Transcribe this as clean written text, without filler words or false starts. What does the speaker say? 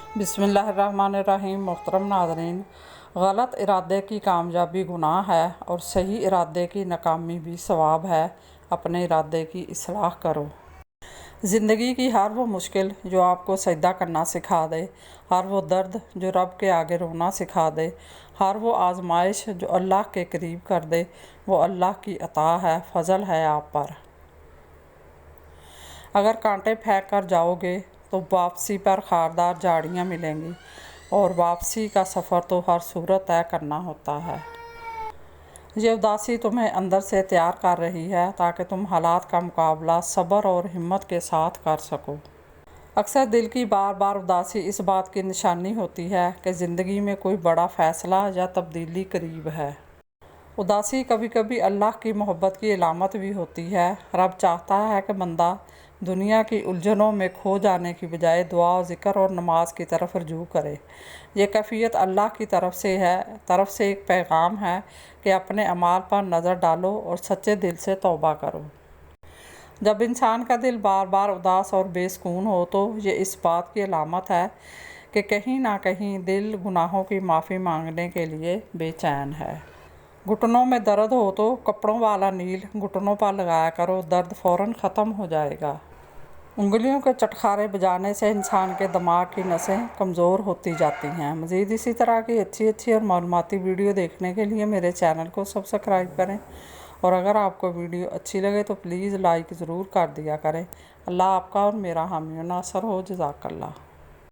बिस्मिल्लाहिर्रहमानिर्रहीम। मोहतरम नाज़रीन, गलत इरादे की कामयाबी गुनाह है और सही इरादे की नाकामी भी सवाब है। अपने इरादे की इस्लाह करो। ज़िंदगी की हर वो मुश्किल जो आपको सजदा करना सिखा दे, हर वो दर्द जो रब के आगे रोना सिखा दे, हर वो आजमाइश जो अल्लाह के करीब कर दे, वो अल्लाह की अता है, फ़ज़ल है आप पर। अगर कांटे फेंक कर जाओगे तो वापसी पर खारदार झाड़ियाँ मिलेंगी, और वापसी का सफ़र तो हर सूरत तय करना होता है। ये उदासी तुम्हें अंदर से तैयार कर रही है ताकि तुम हालात का मुकाबला सब्र और हिम्मत के साथ कर सको। अक्सर दिल की बार बार उदासी इस बात की निशानी होती है कि ज़िंदगी में कोई बड़ा फ़ैसला या तब्दीली करीब है। उदासी कभी कभी अल्लाह की मोहब्बत की अलामत भी होती है। रब चाहता है कि बंदा दुनिया की उलझनों में खो जाने की बजाय दुआ, ज़िक्र और नमाज की तरफ रुजू करे। ये कैफियत अल्लाह की तरफ से एक पैगाम है कि अपने अमाल पर नज़र डालो और सच्चे दिल से तौबा करो। जब इंसान का दिल बार बार उदास और बेसुकून हो तो ये इस बात की अलामत है कि कहीं ना कहीं दिल गुनाहों की माफ़ी मांगने के लिए बेचैन है। घुटनों में दर्द हो तो कपड़ों वाला नील घुटनों पर लगाया करो, दर्द फ़ौरन ख़त्म हो जाएगा। उंगलियों के चटखारे बजाने से इंसान के दिमाग की नसें कमज़ोर होती जाती हैं। मज़ीद इसी तरह की अच्छी और मालूमाती वीडियो देखने के लिए मेरे चैनल को सब्सक्राइब करें, और अगर आपको वीडियो अच्छी लगे तो प्लीज़ लाइक ज़रूर कर दिया करें। अल्लाह आपका और मेरा हामी और नासर हो। जज़ाकल्लाह।